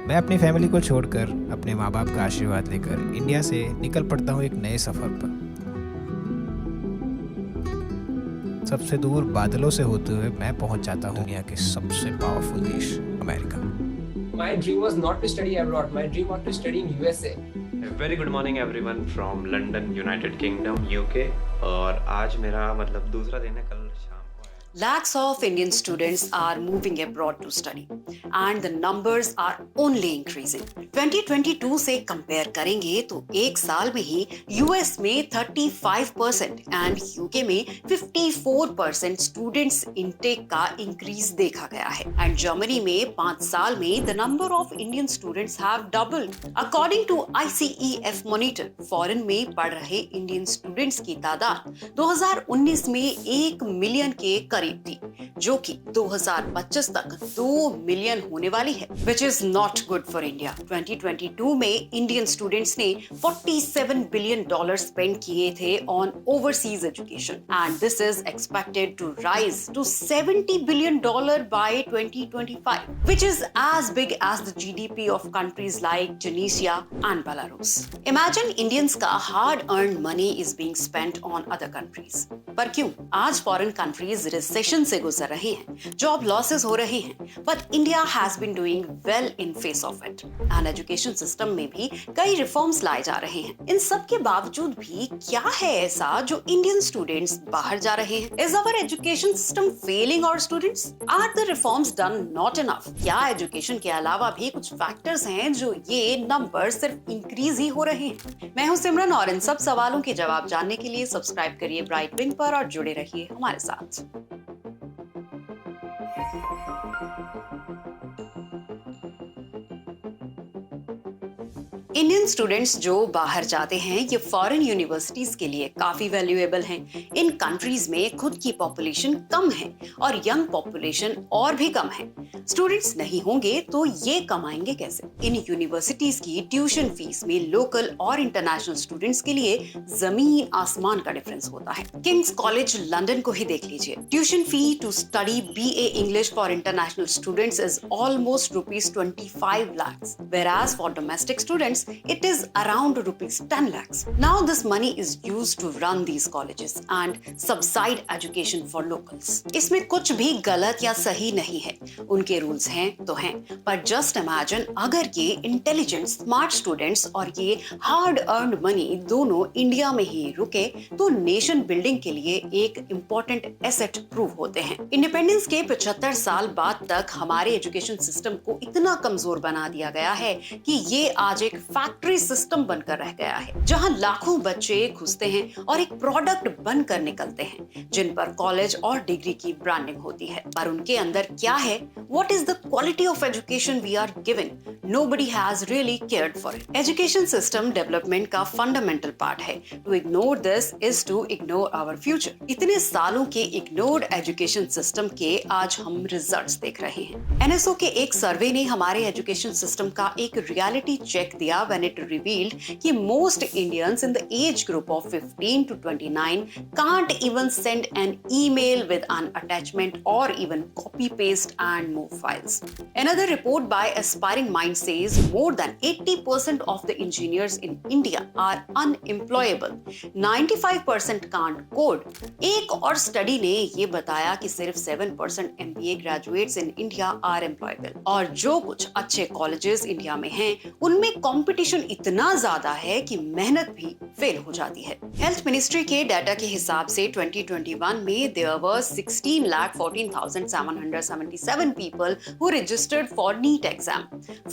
मैं अपनी फैमिली को छोड़कर अपने माँ बाप का आशीर्वाद लेकर इंडिया से निकल पड़ता हूँ एक नए सफ़र पर। सबसे दूर बादलों से होते हुए मैं पहुंच जाता हूँ दुनिया के सबसे पावरफुल देश America. My dream was not to study abroad. My dream was to study in USA. A very good morning everyone from London, United Kingdom, UK। और आज मेरा मतलब दूसरा दिन है, कल शाम को। Lakhs of Indian students are moving abroad to study and the numbers are only increasing. 2022 से कंपेयर करेंगे तो एक साल में ही यूएस में 35% एंड यूके में 54% स्टूडेंट्स इनटेक का इंक्रीज देखा गया है एंड जर्मनी में 5 साल में the number of Indian students have doubled. According to ICEF monitor, foreign में पढ़ रहे इंडियन स्टूडेंट्स की तादाद 2019 में 1 मिलियन के करीब थी, जो कि 2025 तक 2 मिलियन होने वाली है, which is not good for India। 2022 में इंडियन स्टूडेंट्स ने $47 बिलियन स्पेंड किए थे on overseas education and this is expected to rise to $70 billion by 2025, which is as big as the GDP of countries like Tunisia and Belarus। Imagine Indians का hard earned money is being spent on other countries। पर क्यों? आज foreign countries recession से गुजर रही हैं, job losses हो रही हैं, but India has been doing well in face of it and education system में भी कई रिफॉर्म्स लाए जा रहे हैं। इन सब के बावजूद भी क्या है ऐसा जो इंडियन स्टूडेंट्स बाहर जा रहे हैं? Is our education system failing our students? Are the reforms done not enough? क्या एजुकेशन के अलावा भी कुछ फैक्टर्स हैं जो ये नंबर सिर्फ इंक्रीज ही हो रहे हैं? मैं हूं सिमरन और इन सब सवालों के जवाब जानने के लिए सब्सक्राइब करिए ब्राइट विंग पर और जुड़े रहिए हमारे साथ। इंडियन स्टूडेंट्स जो बाहर जाते हैं ये फॉरेन यूनिवर्सिटीज के लिए काफी वैल्यूएबल हैं। इन कंट्रीज में खुद की पॉपुलेशन कम है और यंग पॉपुलेशन और भी कम है। स्टूडेंट्स नहीं होंगे तो ये कमाएंगे कैसे? इन यूनिवर्सिटीज की ट्यूशन फीस में लोकल और इंटरनेशनल स्टूडेंट्स के लिए जमीन आसमान का डिफरेंस होता है। किंग्स कॉलेज लंदन को ही देख लीजिए। Tuition fee to study BA English for international students is almost ₹25 lakhs, whereas for domestic students it is around ₹10 lakhs. Now this money is used to run these colleges and subside education for locals. इसमें कुछ भी गलत या सही नहीं है, उनके rules हैं तो हैं, पर जस्ट इमेजिन अगर ये इंटेलिजेंट स्मार्ट स्टूडेंट्स और ये हार्ड अर्न्ड मनी दोनों इंडिया में ही रुके तो नेशन बिल्डिंग के लिए एक इम्पोर्टेंट एसेट प्रूव होते हैं। इंडिपेंडेंस के 75 साल बाद तक हमारे एजुकेशन सिस्टम को इतना कमजोर बना दिया गया है कि ये आज एक फैक्ट्री सिस्टम बनकर रह गया है, जहां लाखों बच्चे घुसते हैं और एक प्रोडक्ट बनकर निकलते हैं जिन पर कॉलेज और डिग्री की ब्रांडिंग होती है, पर उनके अंदर क्या है? What is the quality of education we are given? Nobody has really cared for it. Education system development का fundamental part है। To ignore this is to ignore our future। इतने सालों के ignored education system के आज हम results देख रहे हैं। NSO के एक सर्वे ने हमारे एजुकेशन सिस्टम का एक रियलिटी चेक दिया when it revealed कि most Indians in the age group of 15 to 29 can't even send an email with an attachment or even copy paste and move files. Another report by Aspiring Minds says more than 80% of the engineers in India are unemployable. 95% can't code. एक और study ने ये बताया कि सिर्फ 7% MBA graduates in India are employable। और जो कुछ अच्छे कॉलेजेस इंडिया में हैं, उनमें कंपटीशन इतना ज्यादा है कि मेहनत भी फेल हो जाती है। हेल्थ मिनिस्ट्री के डाटा के हिसाब से 2021 में there were 16,14,777 people who registered for NEET exam.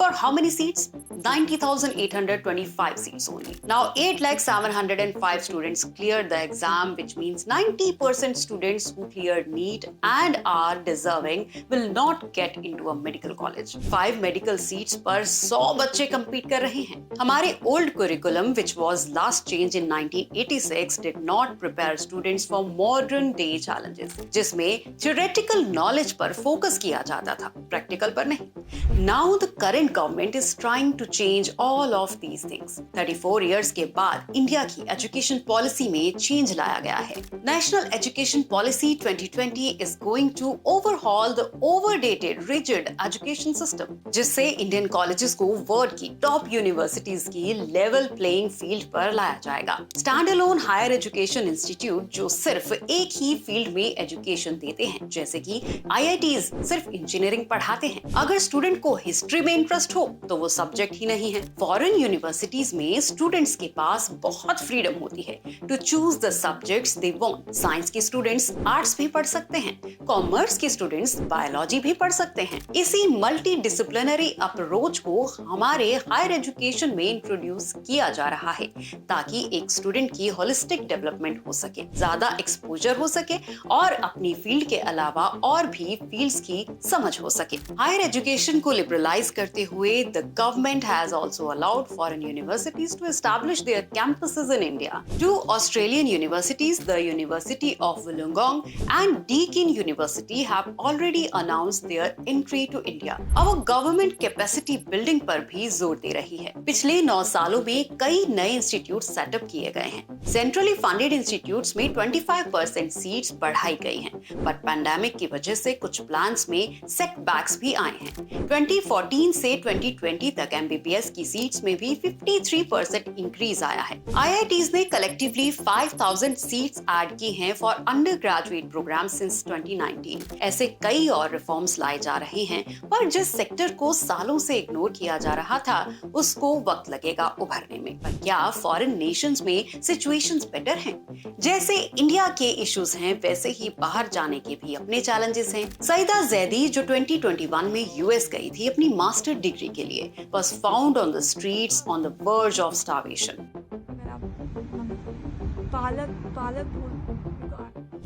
For how many seats? 90,825 seats only. Now 8,705 students cleared the exam, which means 90% students who cleared NEET and are deserving will not get into a medical college. 5 medical seats पर 100 बच्चे compete कर रहे हैं। हमारे old curriculum, which was last changed in 1986, did not prepare students for modern day challenges, जिसमें theoretical knowledge पर focus किया जाता था, प्रैक्टिकल पर नहीं। Now the current government is trying to change all of these things. 34 years के बाद India की एजुकेशन पॉलिसी में चेंज लाया गया है। National education policy 2020 is going to overhaul the overdated rigid education system, जिससे इंडियन कॉलेजेस को world की टॉप यूनिवर्सिटीज की लेवल प्लेइंग फील्ड पर लाया जाएगा। Stand alone higher education institute जो सिर्फ एक ही फील्ड में एजुकेशन देते हैं, जैसे कि IITs सिर्फ इंजीनियरिंग पढ़ाते हैं। अगर स्टूडेंट को हिस्ट्री में इंटरेस्ट हो तो वो सब्जेक्ट ही नहीं है। फॉरेन यूनिवर्सिटीज में स्टूडेंट्स के पास बहुत फ्रीडम होती है to choose the subjects they want. Science के स्टूडेंट्स आर्ट्स भी पढ़ सकते हैं, कॉमर्स के स्टूडेंट्स बायोलॉजी भी पढ़ सकते हैं। इसी मल्टी डिसिप्लिनरी अप्रोच को हमारे हायर एजुकेशन में इंट्रोड्यूस किया जा रहा है, ताकि एक स्टूडेंट की होलिस्टिक डेवलपमेंट हो सके, ज्यादा एक्सपोजर हो सके और अपनी फील्ड के अलावा और भी फील्ड्स की समझ हो सके। हायर एजुकेशन को लिबरलाइज करते हुए the government has also allowed foreign universities to establish their campuses in India. Two Australian universities, the University of Wollongong and Deakin University, have already announced their entry to India. Our government capacity building पर भी जोर दे रही है। पिछले 9 सालों में कई नए इंस्टीट्यूट सेटअप किए गए हैं। सेंट्रली फंडेड इंस्टीट्यूट्स में 25% सीट्स बढ़ाई गई हैं, बट पैंडेमिक की वजह से कुछ प्लान्स में सेटबैक्स भी आए हैं। 2014 से 2020 तक MBBS की सीट्स में भी 53% इंक्रीज आया है। IITs ने कलेक्टिवली 5000 सीट्स ऐड की हैं for undergraduate programme since 2019। ऐसे कई और रिफॉर्म्स लाए जा रहे हैं, पर जिस सेक्टर को सालों से इग्नोर किया जा रहा था उसको वक्त लगेगा उभरने में। पर क्या फॉरेन नेशंस में सिचुएशंस बेटर हैं? जैसे इंडिया के इश्यूज हैं, वैसे ही बाहर जाने के भी अपने चैलेंजेस हैं। सईदा जैदी जो 2021 में US गई थी अपनी मास्टर डिग्री के लिए, was found on the streets on the verge of starvation.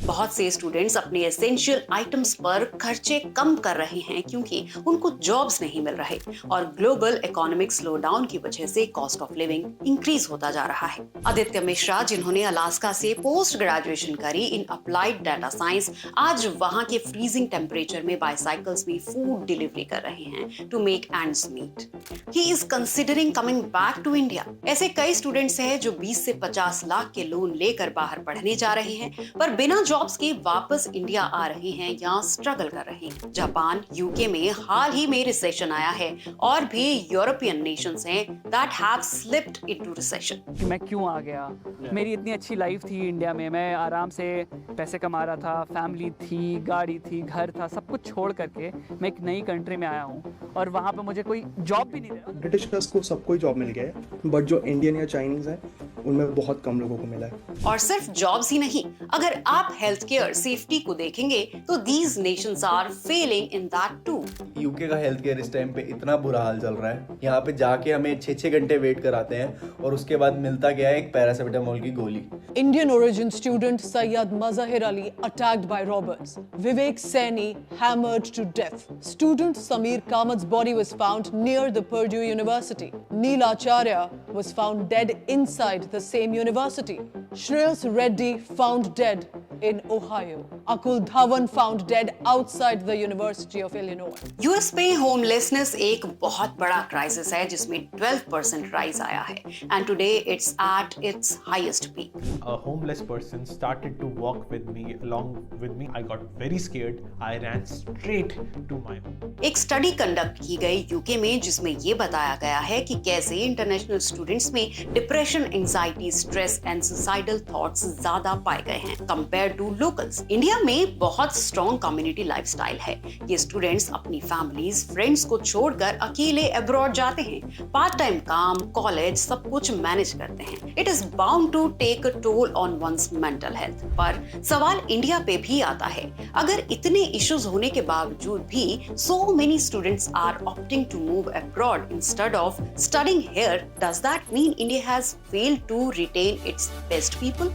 बहुत से स्टूडेंट्स अपने एसेंशियल आइटम्स पर खर्चे कम कर रहे हैं क्योंकि उनको जॉब्स नहीं मिल रहे और ग्लोबल इकोनॉमिक स्लोडाउन की वजह से कॉस्ट ऑफ लिविंग इंक्रीज होता जा रहा है। आदित्य मिश्रा, जिन्होंने अलास्का से पोस्ट ग्रेजुएशन करी इन अप्लाइड डाटा साइंस, आज वहां के फ्रीजिंग टेम्परेचर में बाइसाइकिल्स में फूड डिलीवरी कर रहे हैं to make ends meet. He is considering coming back to India. ऐसे कई स्टूडेंट्स हैं जो 20 से 50 लाख के लोन लेकर बाहर पढ़ने जा रहे हैं, पर बिना जॉब्स के वापस इंडिया आ रहे हैं या स्ट्रगल कर रहे हैं। जापान, यूके में हाल ही में रिसेशन आया है और भी यूरोपियन नेशंस हैं that have slipped into recession. मैं क्यों आ गया? मेरी इतनी अच्छी लाइफ थी इंडिया में, मैं आराम से पैसे कमा रहा था, फैमिली थी, गाड़ी थी, घर था, सब कुछ छोड़ करके मैं एक नई कंट्री में आया हूँ और वहाँ पे मुझे कोई जॉब भी नहीं दे रहा। ब्रिटिशर्स को सबको जॉब मिल गया है, बट जो इंडियन या चाइनीज है उनमें बहुत कम लोगों को मिला है। और सिर्फ जॉब्स ही नहीं, अगर आप हेल्थ केयर सेफ्टी को देखेंगे तो these nations are failing in that too. UK का हेल्थ केयर इस टाइम पे इतना बुरा हाल चल रहा है, यहाँ पे जाके हमें 6-6 घंटे वेट कराते हैं और उसके बाद मिलता क्या है, एक पैरासिटामोल की गोली। Indian origin student Sayyad Mazahir Ali attacked by robbers. Vivek Saini hammered to death. Student Sameer Kamat's body was found near the Purdue University. Neil Acharya was found dead inside the same university. Shreyas Reddy found dead in Ohio. Akul Dhawan found dead outside the University of Illinois. US में homelessness एक बहुत बड़ा crisis है जिसमें 12% rise आया है and today it's at its highest peak. A homeless person started to walk with me, along with me. I got very scared. I ran straight to my home. एक study conduct की गई UK में जिसमें ये बताया गया है कि कैसे इंटरनेशनल स्टूडेंट्स में depression, anxiety, stress and suicidal thoughts ज्यादा पाए गए हैं कंपेयर टू लोकल्स। इंडिया में बहुत स्ट्रॉन्ग कम्युनिटी लाइफस्टाइल है। ये स्टूडेंट्स अपनी फैमिलीज, फ्रेंड्स को छोड़कर अकेले अब्रॉड जाते हैं, पार्ट टाइम काम, कॉलेज सब कुछ मैनेज करते हैं। It is bound to take a toll on one's mental health. पर सवाल इंडिया पे भी आता है, अगर इतने इश्यूज होने के बावजूद भी so many students are opting to move abroad instead of studying here, does that mean India has failed to retain its best people?